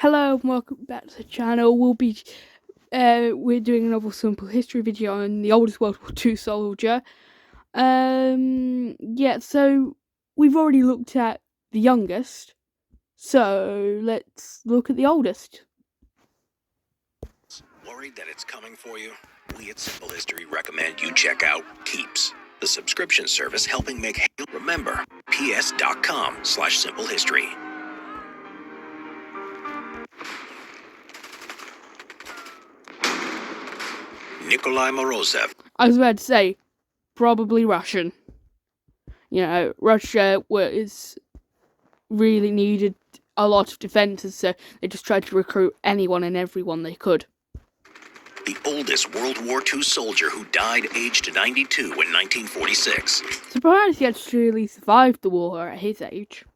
Hello and welcome back to the channel. We're doing another simple history video on the oldest World War II soldier. So we've already looked at the youngest, so let's look at the oldest. Worried that it's coming for you? We at Simple History recommend you check out Keeps, the subscription service helping make remember ps.com/simplehistory. Nikolai Morozev. I was about to say, probably Russian. Russia really needed a lot of defenders, so they just tried to recruit anyone and everyone they could. The oldest World War II soldier who died aged 92 in 1946. Surprised he actually survived the war at his age.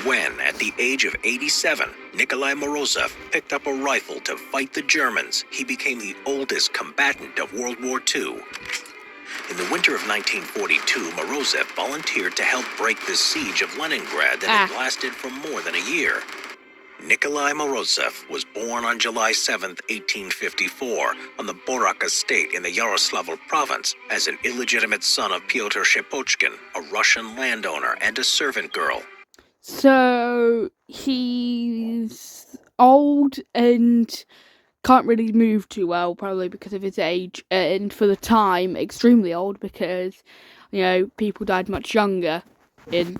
When, at the age of 87, Nikolai Morozev picked up a rifle to fight the Germans, he became the oldest combatant of World War II. In the winter of 1942, Morozev volunteered to help break the siege of Leningrad that had lasted for more than a year. Nikolai Morozev was born on July 7, 1854, on the Borak estate in the Yaroslavl province as an illegitimate son of Pyotr Shepochkin, a Russian landowner and a servant girl. So he's old and can't really move too well, probably because of his age, and for the time, extremely old because, people died much younger in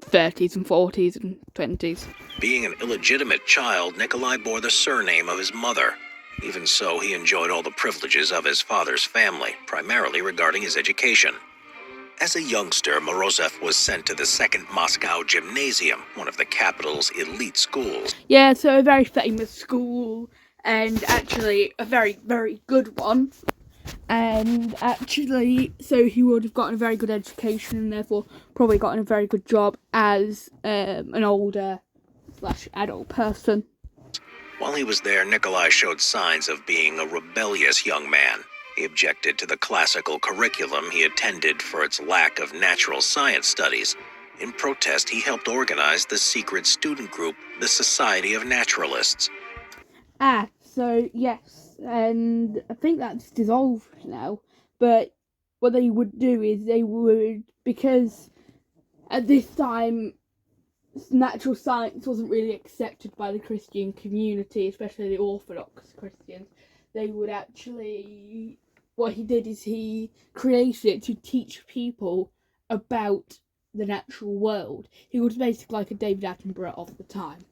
30s and 40s and 20s. Being an illegitimate child, Nikolai bore the surname of his mother. Even so, he enjoyed all the privileges of his father's family, primarily regarding his education. As a youngster, Morozev was sent to the Second Moscow Gymnasium, one of the capital's elite schools. Yeah, so a very famous school, and actually a very, very good one. And actually, so he would have gotten a very good education and therefore probably gotten a very good job as an older/adult person. While he was there, Nikolai showed signs of being a rebellious young man. He objected to the classical curriculum he attended for its lack of natural science studies. In protest, he helped organize the secret student group, the Society of Naturalists. So yes, and I think that's dissolved now, but what they would do is because at this time natural science wasn't really accepted by the Christian community, especially the Orthodox Christians, they would actually, what he did is he created it to teach people about the natural world. He was basically like a David Attenborough of the time.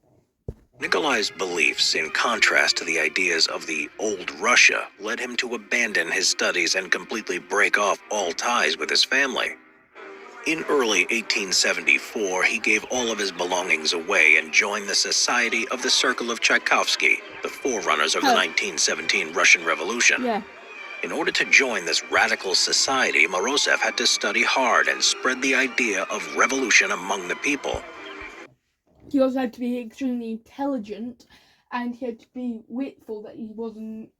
Nikolai's beliefs, in contrast to the ideas of the old Russia, led him to abandon his studies and completely break off all ties with his family. In early 1874, he gave all of his belongings away and joined the Society of the Circle of Tchaikovsky, the forerunners of the 1917 Russian Revolution. Yeah. In order to join this radical society, Morozev had to study hard and spread the idea of revolution among the people. He also had to be extremely intelligent, and he had to be witful that he wasn't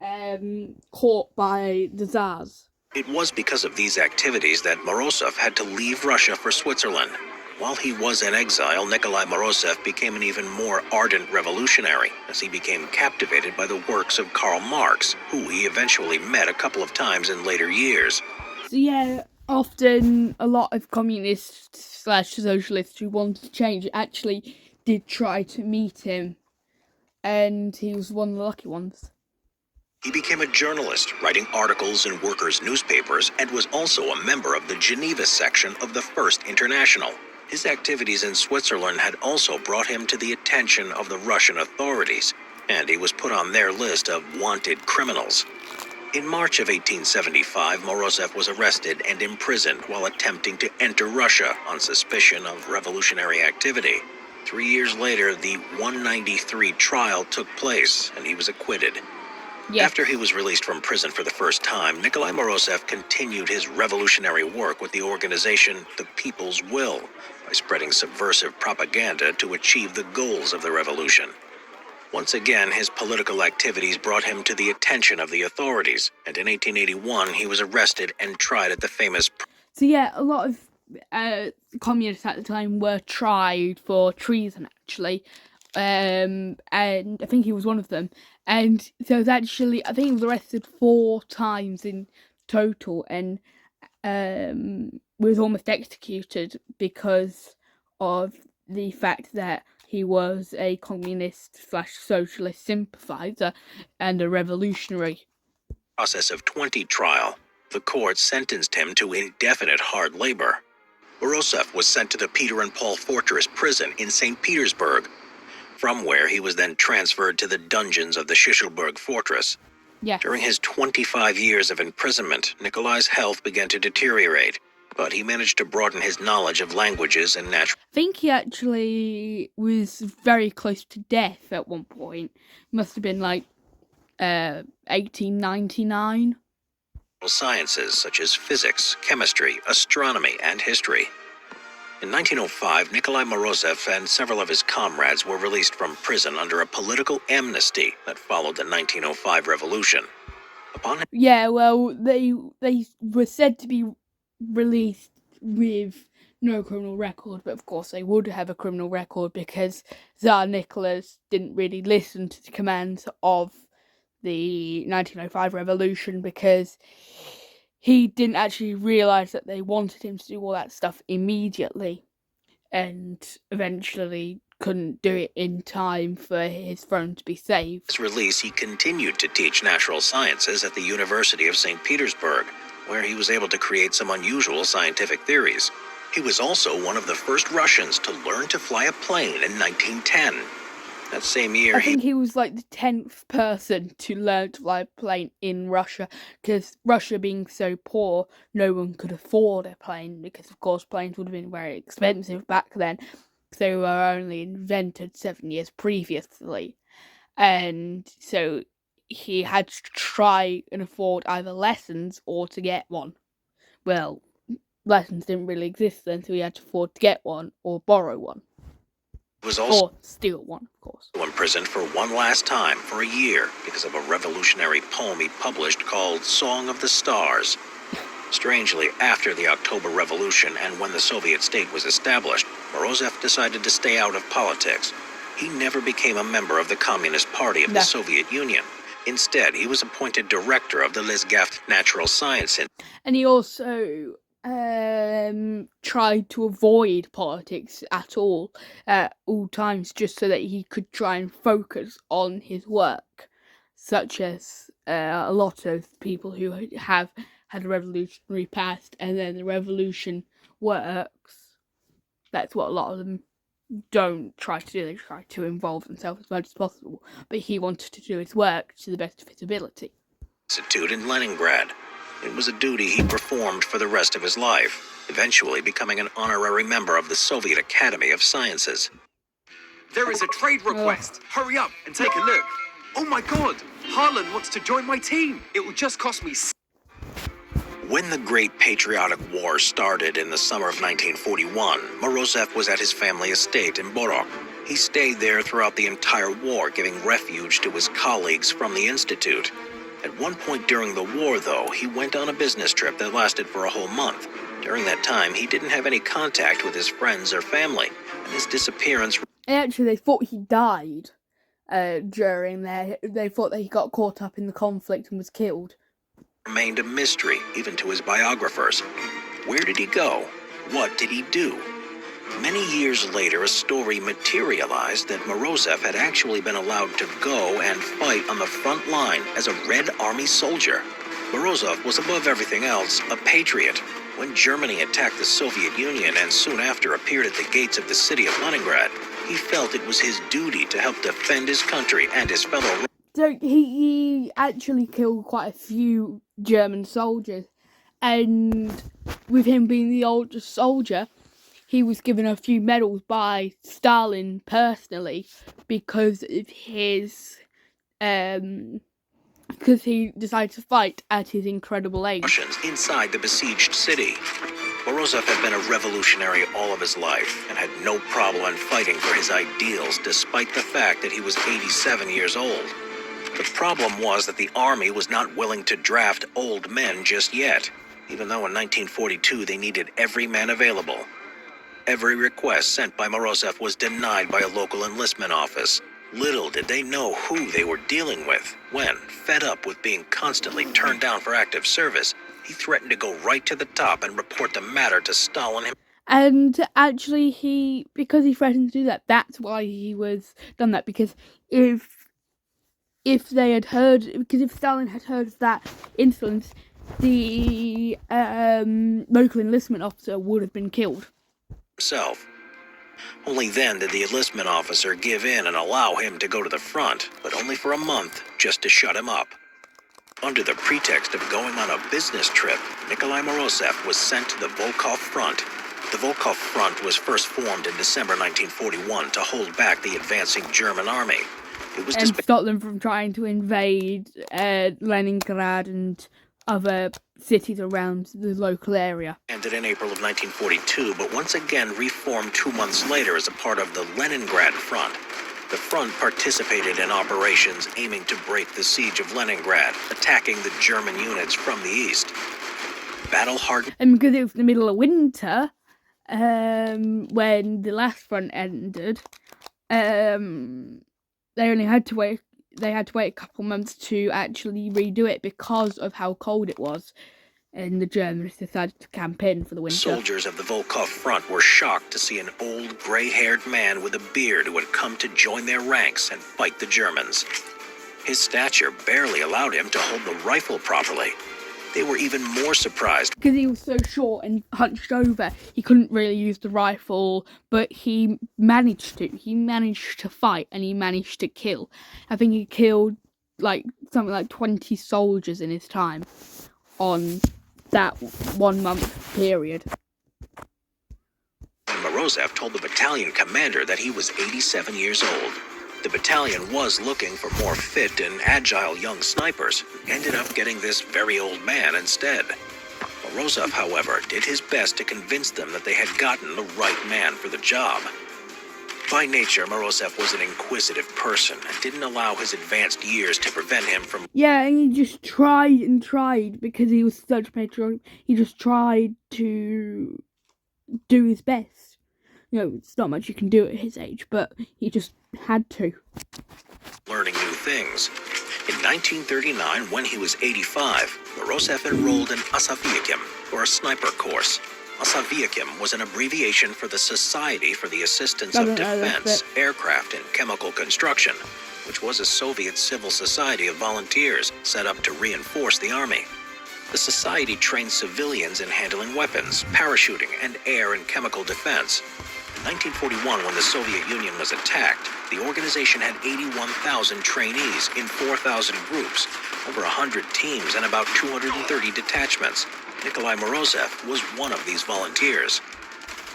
caught by the Tsars. It was because of these activities that Morozev had to leave Russia for Switzerland. While he was in exile, Nikolai Morozev became an even more ardent revolutionary, as he became captivated by the works of Karl Marx, who he eventually met a couple of times in later years. So yeah, often a lot of communists/socialists who wanted to change actually did try to meet him, and he was one of the lucky ones. He became a journalist, writing articles in workers' newspapers, and was also a member of the Geneva section of the First International. His activities in Switzerland had also brought him to the attention of the Russian authorities, and he was put on their list of wanted criminals. In March of 1875, Morozev was arrested and imprisoned while attempting to enter Russia on suspicion of revolutionary activity. 3 years later, the 193 trial took place, and he was acquitted. Yes. After he was released from prison for the first time, Nikolai Morozev continued his revolutionary work with the organization The People's Will by spreading subversive propaganda to achieve the goals of the revolution. Once again, his political activities brought him to the attention of the authorities, and in 1881 he was arrested and tried at the famous... So yeah, a lot of communists at the time were tried for treason, actually. and I think he was one of them. And so it was actually, I think he was arrested 4 times in total, and was almost executed because of the fact that he was a communist/socialist sympathizer and a revolutionary. Process of 20 trial, the court sentenced him to indefinite hard labor. Morozov was sent to the Peter and Paul Fortress prison in St. Petersburg, from where he was then transferred to the dungeons of the Shishilburg Fortress. Yes. During his 25 years of imprisonment, Nikolai's health began to deteriorate, but he managed to broaden his knowledge of languages and natural I think he actually was very close to death at one point. Must have been like 1899. sciences such as physics, chemistry, astronomy, and history. In 1905, Nikolai Morozov and several of his comrades were released from prison under a political amnesty that followed the 1905 revolution. Yeah, well, they were said to be released with no criminal record, but of course they would have a criminal record because Tsar Nicholas didn't really listen to the commands of the 1905 revolution, because he didn't actually realise that they wanted him to do all that stuff immediately, and eventually couldn't do it in time for his throne to be saved. His release, he continued to teach natural sciences at the University of St. Petersburg, where he was able to create some unusual scientific theories. He was also one of the first Russians to learn to fly a plane in 1910. That same year, I think he was like the 10th person to learn to fly a plane in Russia, because Russia being so poor, no one could afford a plane, because of course planes would have been very expensive back then, because they were only invented 7 years previously. And so he had to try and afford either lessons or to get one. Well, lessons didn't really exist then, so he had to afford to get one or borrow one. Was also or steal one, of course. Imprisoned for one last time for a year because of a revolutionary poem he published called Song of the Stars. Strangely, after the October Revolution and when the Soviet state was established, Morozov decided to stay out of politics. He never became a member of the Communist Party of the Soviet Union. Instead, he was appointed director of the Lizgaft Natural Science Institute. And he also tried to avoid politics at all times, just so that he could try and focus on his work, such as a lot of people who have had a revolutionary past and then the revolution works. That's what a lot of them don't try to do. They try to involve themselves as much as possible, but he wanted to do his work to the best of his ability. Institute in Leningrad. It was a duty he performed for the rest of his life, eventually becoming an honorary member of the Soviet Academy of Sciences. There is a trade request. Hurry up and take a look. Oh my god, Harlan wants to join my team. It will just cost me... When the Great Patriotic War started in the summer of 1941, Morozov was at his family estate in Borok. He stayed there throughout the entire war, giving refuge to his colleagues from the Institute. At one point during the war, though, he went on a business trip that lasted for a whole month. During that time, he didn't have any contact with his friends or family, and his disappearance... Actually, they thought he died during there. They thought that he got caught up in the conflict and was killed. ...remained a mystery, even to his biographers. Where did he go? What did he do? Many years later, a story materialized that Morozov had actually been allowed to go and fight on the front line as a Red Army soldier. Morozov was above everything else a patriot. When Germany attacked the Soviet Union and soon after appeared at the gates of the city of Leningrad, he felt it was his duty to help defend his country and his fellow... So he actually killed quite a few German soldiers, and with him being the oldest soldier, he was given a few medals by Stalin personally because of his because he decided to fight at his incredible age. Russians inside the besieged city. Morozov had been a revolutionary all of his life and had no problem fighting for his ideals despite the fact that he was 87 years old. The problem was that the army was not willing to draft old men just yet, even though in 1942 they needed every man available. Every request sent by Morozov was denied by a local enlistment office. Little did they know who they were dealing with when, fed up with being constantly turned down for active service, he threatened to go right to the top and report the matter to Stalin himself. And actually, because he threatened to do that, that's why he was done that. Because if Stalin had heard of that incident, the local enlistment officer would have been killed. Only then did the enlistment officer give in and allow him to go to the front, but only for a month, just to shut him up. Under the pretext of going on a business trip, Nikolai Morozov was sent to the Volkov Front. The Volkov Front was first formed in December 1941 to hold back the advancing German army. It was and stop them from trying to invade Leningrad and other cities around the local area. Ended in April of 1942, but once again reformed 2 months later as a part of the Leningrad Front. The front participated in operations aiming to break the siege of Leningrad, attacking the German units from the east. Battle-hardened. And because it was the middle of winter, when the last front ended, they only had to wait. They had to wait a couple months to actually redo it because of how cold it was, and the Germans decided to camp in for the winter. Soldiers of the Volkov Front were shocked to see an old, gray-haired man with a beard who had come to join their ranks and fight the Germans. His stature barely allowed him to hold the rifle properly. They were even more surprised because he was so short and hunched over. He couldn't really use the rifle, but he managed to. He managed to fight, and he managed to kill. I think he killed something like 20 soldiers in his time on that 1 month period. Morozov told the battalion commander that he was 87 years old. The battalion was looking for more fit and agile young snipers, ended up getting this very old man instead. Morozov, however, did his best to convince them that they had gotten the right man for the job. By nature, Morozov was an inquisitive person and didn't allow his advanced years to prevent him from... Yeah, and he just tried and tried because he was such patriotic. He just tried to do his best. It's not much you can do at his age, but he just had to. Learning new things. In 1939, when he was 85, Morozov enrolled in Asaviakim, or a sniper course. Asaviakim was an abbreviation for the Society for the Assistance of Defense, Aircraft, and Chemical Construction, which was a Soviet civil society of volunteers set up to reinforce the army. The society trained civilians in handling weapons, parachuting, and air and chemical defense. In 1941, when the Soviet Union was attacked, the organization had 81,000 trainees in 4,000 groups, over 100 teams, and about 230 detachments. Nikolai Morozov was one of these volunteers.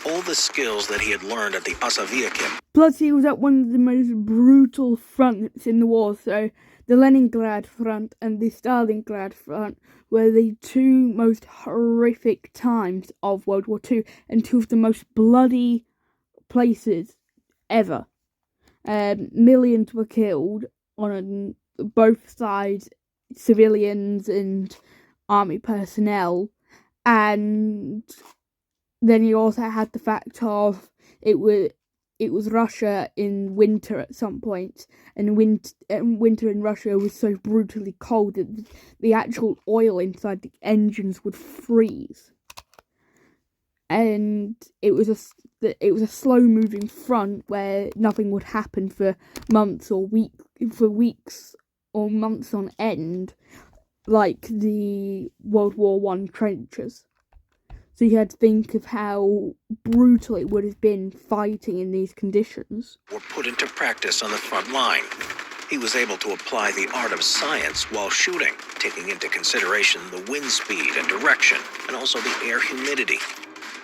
All the skills that he had learned at the Asaviakim. Plus, he was at one of the most brutal fronts in the war, so the Leningrad front and the Stalingrad front were the two most horrific times of World War II, and two of the most bloody places ever. Millions were killed on both sides, civilians and army personnel, and then you also had the fact of it was Russia in winter at some point, and winter in Russia was so brutally cold that the actual oil inside the engines would freeze. And it was a slow-moving front where nothing would happen for months or weeks or months on end, like the World War I trenches. So you had to think of how brutal it would have been fighting in these conditions. Were put into practice on the front line. He was able to apply the art of science while shooting, taking into consideration the wind speed and direction, and also the air humidity.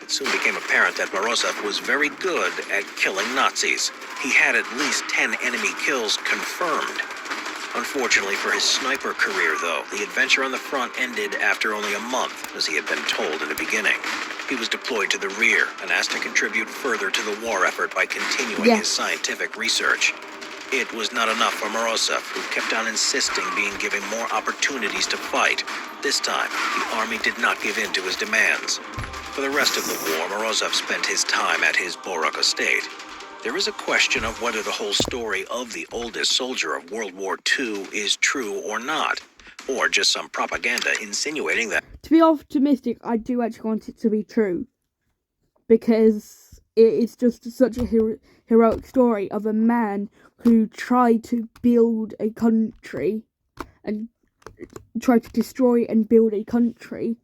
It soon became apparent that Morozov was very good at killing Nazis. He had at least 10 enemy kills confirmed. Unfortunately for his sniper career, though, the adventure on the front ended after only a month, as he had been told in the beginning. He was deployed to the rear and asked to contribute further to the war effort by continuing his scientific research. It was not enough for Morozov, who kept on insisting being given more opportunities to fight. This time, the army did not give in to his demands. For the rest of the war, Morozov spent his time at his Borak estate. There is a question of whether the whole story of the oldest soldier of World War II is true or not, or just some propaganda insinuating that. To be optimistic, I do actually want it to be true, because it is just such a heroic story of a man who tried to build a country and tried to destroy and build a country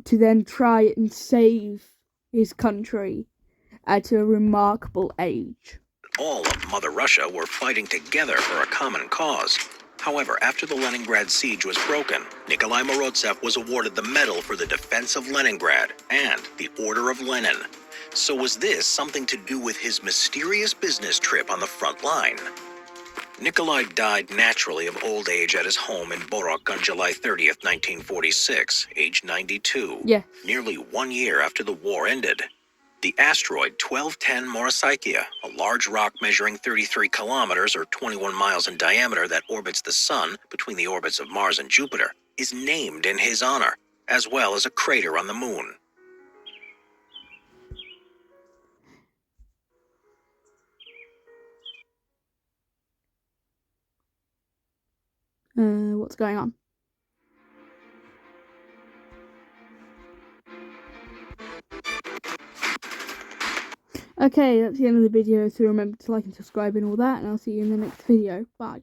to then try and save his country at a remarkable age. All of Mother Russia were fighting together for a common cause. However, after the Leningrad siege was broken, Nikolai Morozov was awarded the Medal for the Defense of Leningrad and the Order of Lenin. So was this something to do with his mysterious business trip on the front line? Nikolai died naturally of old age at his home in Borak on July 30th, 1946, age 92, Yeah. nearly 1 year after the war ended. The asteroid 1210 Morosaikia, a large rock measuring 33 kilometers or 21 miles in diameter that orbits the Sun between the orbits of Mars and Jupiter, is named in his honor, as well as a crater on the Moon. What's going on? Okay, that's the end of the video, so remember to like and subscribe and all that, and I'll see you in the next video. Bye.